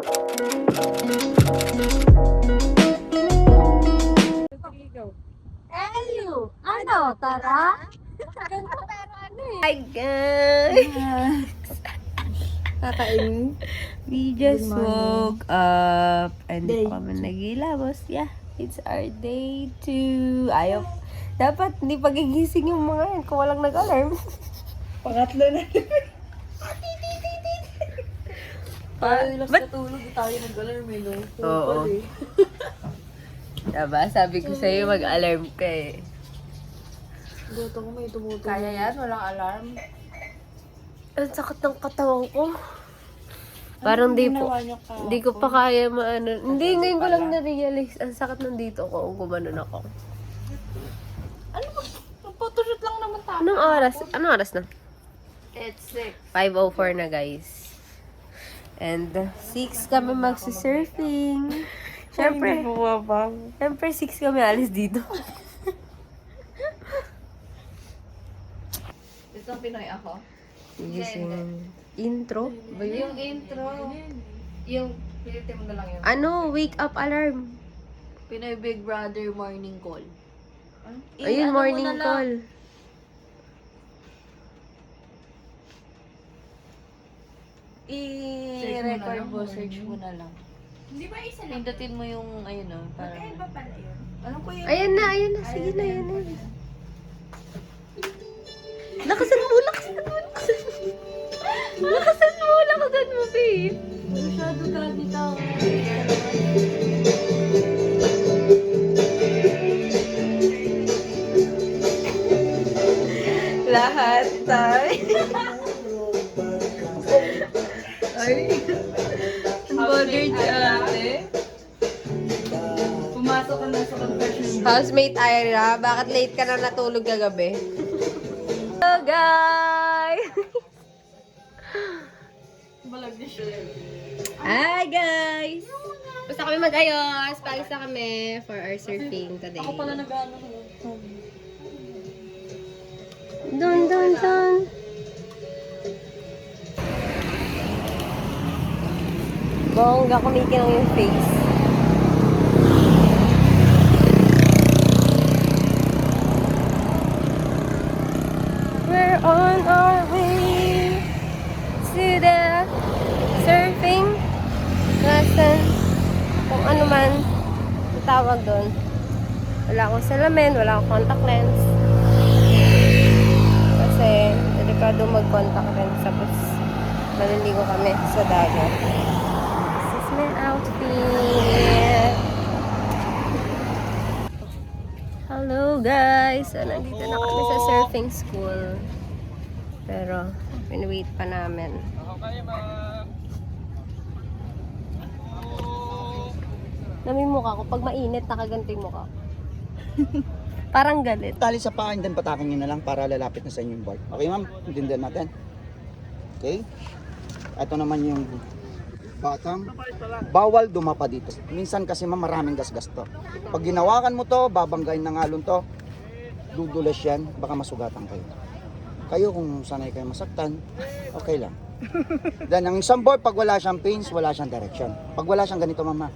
Elio! Ano? Tara? Hi guys! Kakain. We just Good morning. woke up and di Day pa kami nagilabos. Yeah, it's our day 2. Ayaw. Dapat hindi pagigising yung mga yan kung walang nag-alarm. Pangatlo na. Tayo lang Ba't- sa tulog, tayo nag-alarm eh, no? Oo. Diba? Sabi ko sa'yo mag-alarm ka eh. Goto ko may tumutulog. Kaya yan? Walang alarm? Ang sakit ng katawan ko. Parang di ko pa kaya maano. Hindi, ngayon ko lang na-realize. Ang sakit nandito ko kung gumanon ako. Ano ba? Photoshoot lang naman tayo. Anong oras? Anong oras na? It's 6. 5:04 na guys. And 6 kami magsusurfing. Siyempre, siyempre 6 kami alis dito. Ito ang Pinoy ako. Yes, yung intro. Ba yun? Yung intro. Yung, pilitin mo na lang yun. Ano? Wake up alarm. Pinoy Big Brother morning call. Ayun, morning call. I-record mo, search mo na lang. Hindi ba isa lang? Pindutin mo yung, ayun o, parang... Magkaiba pala yun. Ano ko yun? Ayan na. Sige na, yan na. Lakasan mo, lakasan mo, lakasan mo. Lakasan mo, babe. Masyado grabe tao. Lahat tayo. Ay. Bothered ate. Pumasok ka na sa confession. Housemate Ira, bakit late ka na natulog kagabi? Hello guys! Balag ni siya. Hi guys! Basta kami mag-ayos. Pagis na kami for our surfing today. Ako pala nag-ano. Dun. Bongga, kumikinang yung face. We're on our way to the surfing lesson. Kung ano man ang tawag doon. Wala akong salamin, wala akong contact lens. Kasi delikado mag-contact lens. Tapos maliligo kami sa dagat. This is my outfit. Hello guys! So, nandito na kami sa surfing school. Pero, pinawait pa namin. Nami mukha ko. Pag mainit, nakaganti mukha. Parang galit. Tali sa paa and then patakin nyo na lang para lalapit na sa inyo yung board. Okay ma'am, dindan natin. Okay? Ito naman yung bottom. Bawal dumapa dito. Minsan kasi ma'am maraming gasgas to. Pag ginawakan mo to, babanggain ng alon to, dudulas yan, baka masugatan kayo. Kayo kung sanay kayo masaktan, okay lang. Then ang isang board, pag wala siyang pins, wala siyang direction. Pag wala siyang ganito mama,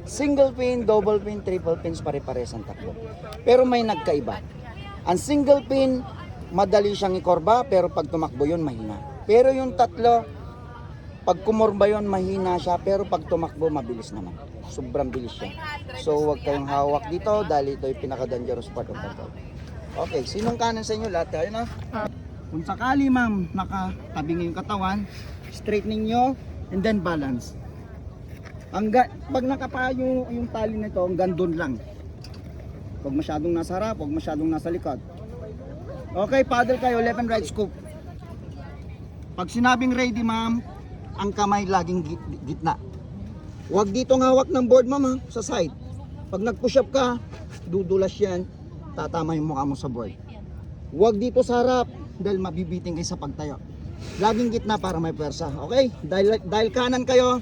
single pin, double pin, triple pins, pare-pares ang takbo. Pero may nagkaiba. Ang single pin, madali siyang ikorba, pero pag tumakbo yun, mahina. Pero yung tatlo, pag kumorba yun, mahina siya, pero pag tumakbo, mabilis naman. Sobrang bilis siya. So, huwag kayong hawak dito dahil ito yung pinaka-dangerous part of the boat. Okay, sinong kanan sa inyo? Lahat tayo na? Kung sakali ma'am, nakatabing yung katawan, straightening nyo, and then balance. Pag nakapayo yung tali nito, hanggang doon lang. Huwag masyadong nasa harap, huwag masyadong nasa likod. Okay, paddle kayo, left and right scoop. Pag sinabing ready ma'am, ang kamay laging gitna. Huwag ditong hawak ng board ma'am ha, sa side. Pag nag-push up ka, dudulas yan, tatama yung mukha mo sa board. Huwag dito sa harap, dahil mabibiting kayo sa pagtayo. Laging gitna para may pwersa. Okay? Dahil kanan kayo,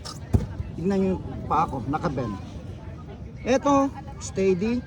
tignan nyo yung paa ko, nakabend. Eto, steady.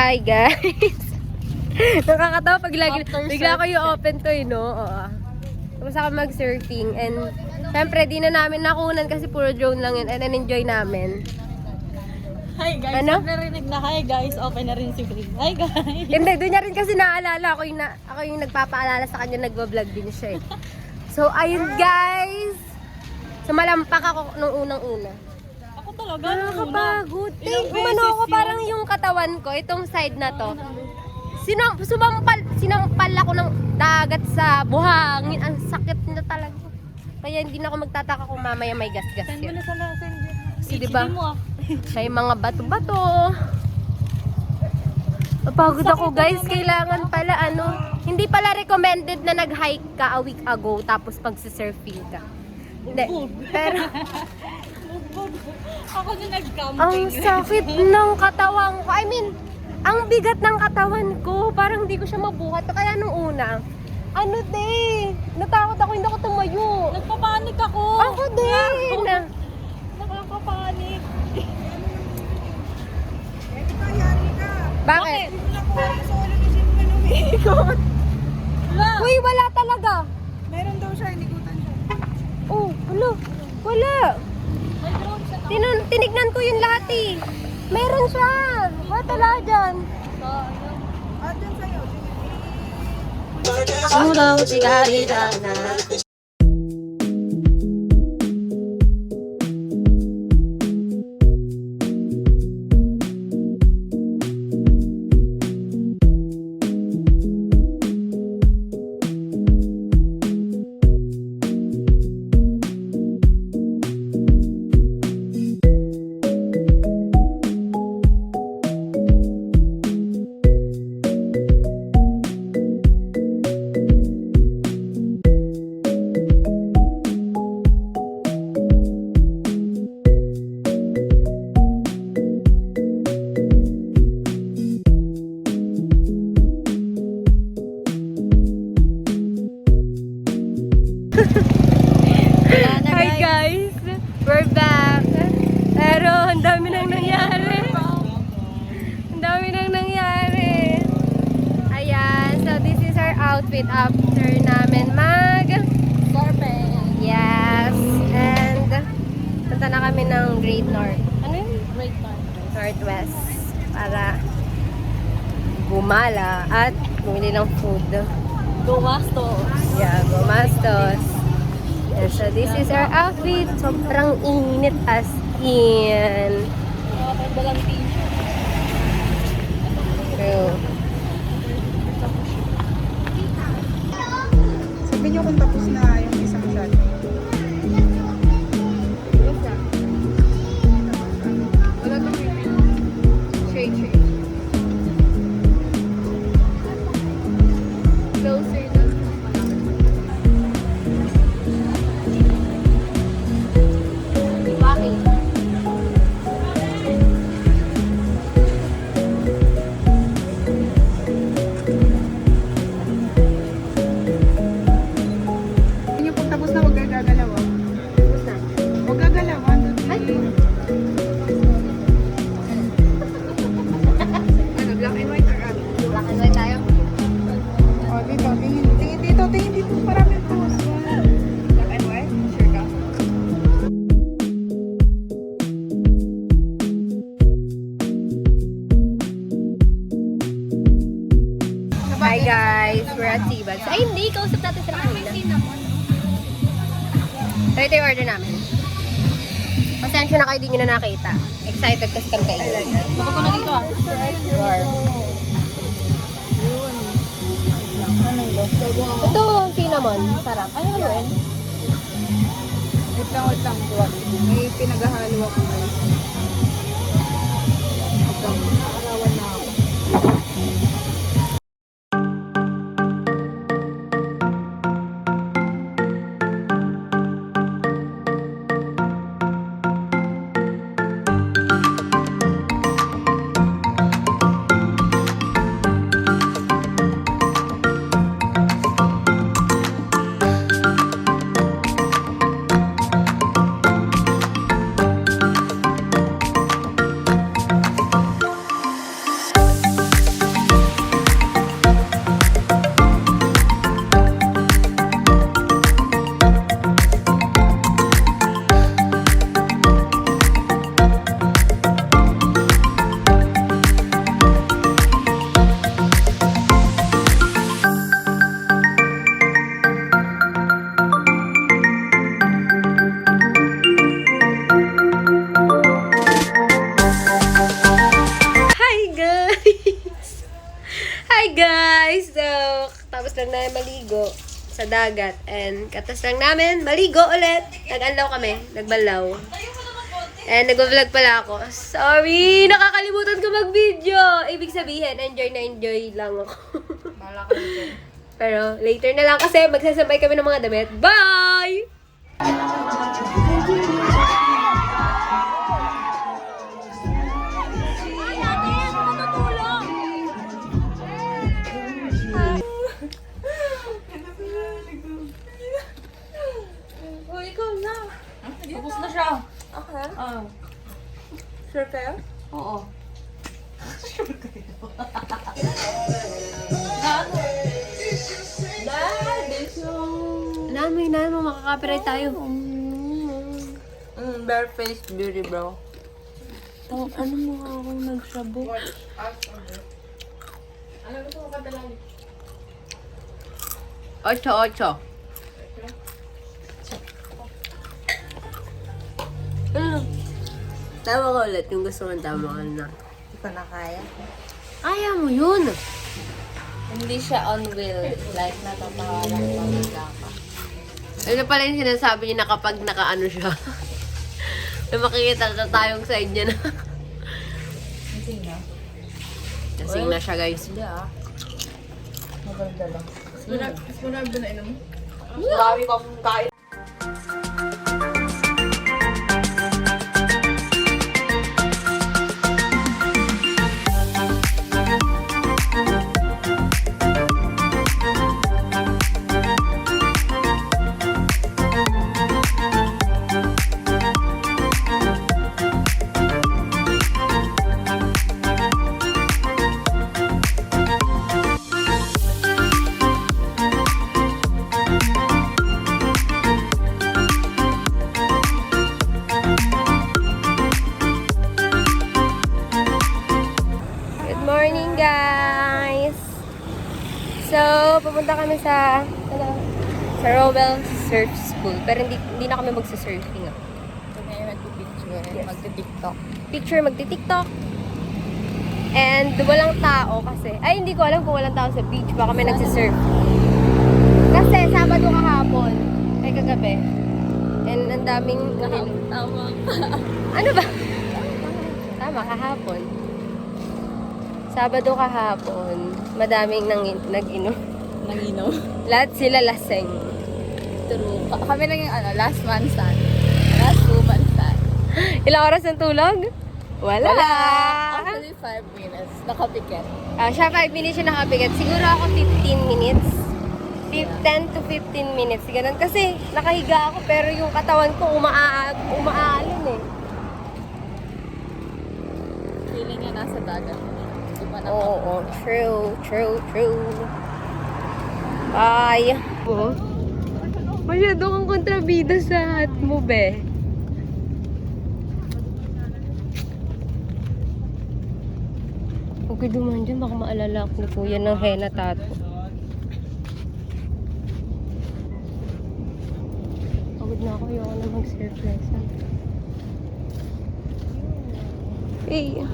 Hi guys! Nakakatawa pag bigla ko yung open to no? Oo. Tapos ako mag-surfing and syempre di na namin nakunan kasi puro drone lang yun and enjoy namin. Hi guys, Ano? narinig na hi guys, open na rin si Brie. Hi guys! Hindi, doon niya rin kasi naalala ako yung nagpapaalala sa kanya, nagbablog din siya eh. So ayun guys! So malampak ako nung unang-una. Ako talaga, Nakakapagod. Ilang Umano beses ako yun? parang yung katawan ko, itong side na to. Sinampal ako ng dagat sa buhangin. Ang sakit na talaga. Kaya hindi na ako magtataka kung mamaya may gas-gas Send mo yun. na sa messenger. Kasi diba, mo ah. siya yung mga bato-bato. Napagod ako guys. Kailangan pala hindi pala recommended na nag-hike ka a week ago tapos pag-surfing ka. Hindi. Pero Ako na nag-camping. ang sakit ng katawan ko. I mean, ang bigat ng katawan ko. Parang hindi ko siya mabuhat. Kaya nung una, natakot ako, hindi ako tumayo. Nagpapanik ako. Ako din. Nakakapanik. Bakit? Uy, wala talaga. Meron daw siya, inikutan siya. Oh, wala. May drone siya. Tinignan ko yung lahat eh. Meron siya. Wala talaga dyan. At dyan sa'yo. Hi guys! We're back! Pero ang dami nang nangyari. Ang dami nang nangyari. Ayan, so this is our outfit after namin Carpet. Yes! And punta na kami ng Great North. Ano yun? Great time. Northwest. Para gumala at bumili ng food. Gumastos. Yeah, gumastos. And so this is our outfit. Sobrang init as in. Dalang t-shirt. True. Sabi niyo kung tapos na yung isang shot. Wala to shade. Closer na. Bakit? Sabi niyo kung tapos na huwag gagalaw. Tapos na. Huwag gagalaw. Ay! Ano, black and white or ano? Black and white tayo. O, dito. Tingin dito. Maraming post. Black and white? Sure ka? Hi guys! We're at Sibas. Ay hindi! Kausap natin sila kanina. So ito yung order namin. Pasensya na kayo, di nyo na nakita. Excited kasi kami kayo. Baka ko na dito ah. Sure. Ito, cinnamon. Sarap. Ano ba yun? Wait lang. May pinaghahalo ako guys. Nakarawan na ako. guys! So, tapos lang na maligo sa dagat. And katas lang namin maligo ulit. Nag-anlaw kami. Nagbalaw. And nag-vlog pala ako. Sorry! Nakakalimutan ko mag-video! Ibig sabihin, enjoy na enjoy lang ako. Bala ka dyan. Pero later na lang kasi magsasabay kami ng mga damit. Bye! Oh, ikaw na. Tapos na siya. Okay. Ah. Sure kayo? Oo. Inahan mo, makaka-copyright tayo. Barefaced beauty, bro. Oh, ano mo akong nagsabo? Ocho. Ano? Tama ko ulit yung gusto mong tama ka na. Hindi ko na kaya. Kaya mo yun. Hindi siya on will. Like, natatawalang pamilya ka. Ano pala yung sinasabi niya na kapag nakaano siya? Na makikita na tayong side niya na. Lasing na? Lasing na siya, guys. Hindi ah. Maganda lang. Marami ba na inom? Marami pa kong kain. Good morning, guys! So, pupunta kami sa Rowell Surf School. Pero hindi na kami magsa-surfing. Ah. Ito ngayon nagpipicture. Magti-tiktok. Magti-tiktok. And walang tao kasi. Ay, hindi ko alam kung walang tao sa beach. Baka may nagsisurf. Kasi Sabado kahapon. Ay, kagabi. And ang daming... Tama ka. Ano ba? Tama, kahapon. Sabado kahapon. Madaming nag-inom. Nanginom. Lahat sila laseng. True. Kami lang yung last man stand. Last woman stand. Ilang oras ng tulog? Wala. Actually, 5 minutes. Nakapikit. Siya 5 minutes siya nakabigat. Siguro ako 15 minutes. 10 to 15 minutes. Ganun. Kasi nakahiga ako pero yung katawan ko umaalon eh. Feeling niya nasa dagat. Di ba na Oo. True. Bye. Oh. Masyado kang kontrabida sa hat mo, be. Huwag kayo dumaan dyan, baka maalala ako ni Kuya ng henna tattoo. Pagod na ako, ayoko na mag-surf lesson. Hey.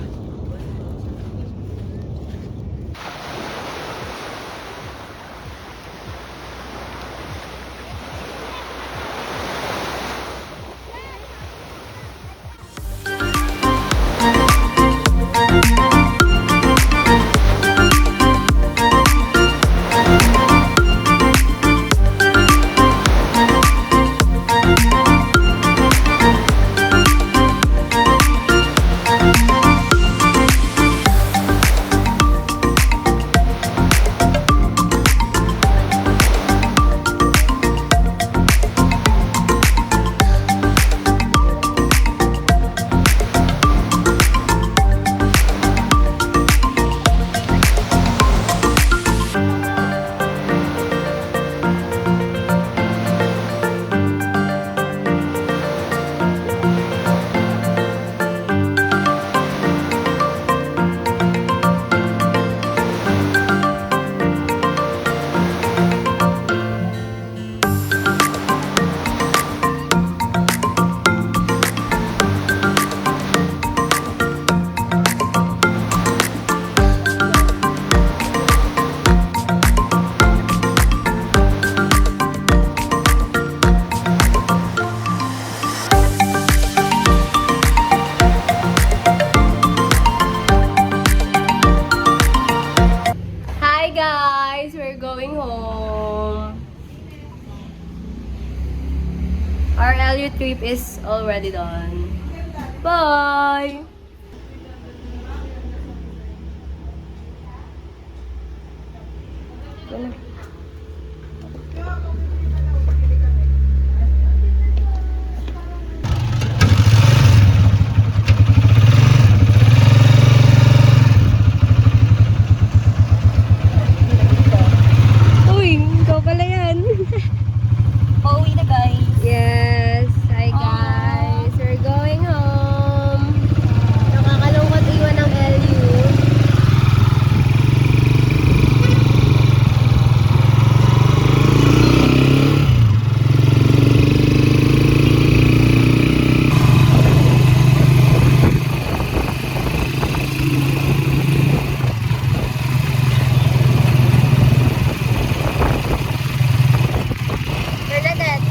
going home. Our LU trip is already done. Bye! Uy, ikaw pala yan. Pauwi na guys. Yes. Hi guys. We're going home. Nakakalungkot iwan ng LU. Bernadette.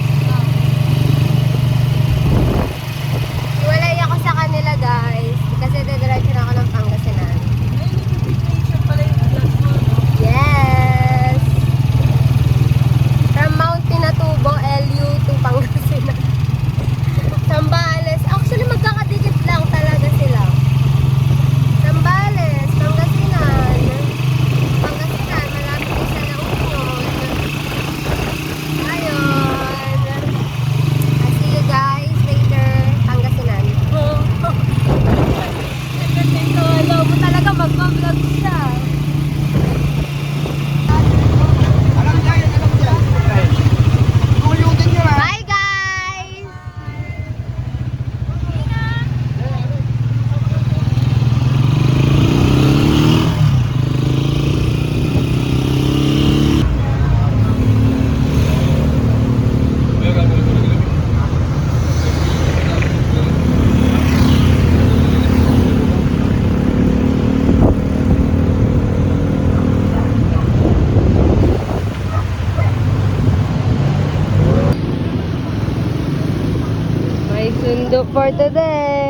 Iwalay ako sa kanila guys. Kasi dediretso na ako ng Pangasinan. Yes! From Mount Pinatubo, LU to Pangasinan. Sambales. Actually, magkakadikit lang talaga sila. Sambales, Pangasinan. Pangasinan, malapit din sa La Union. Ayun. I'll see you guys later. Pangasinan. Alam mo talaga magbablog siya. Bye guys! May sundo for today.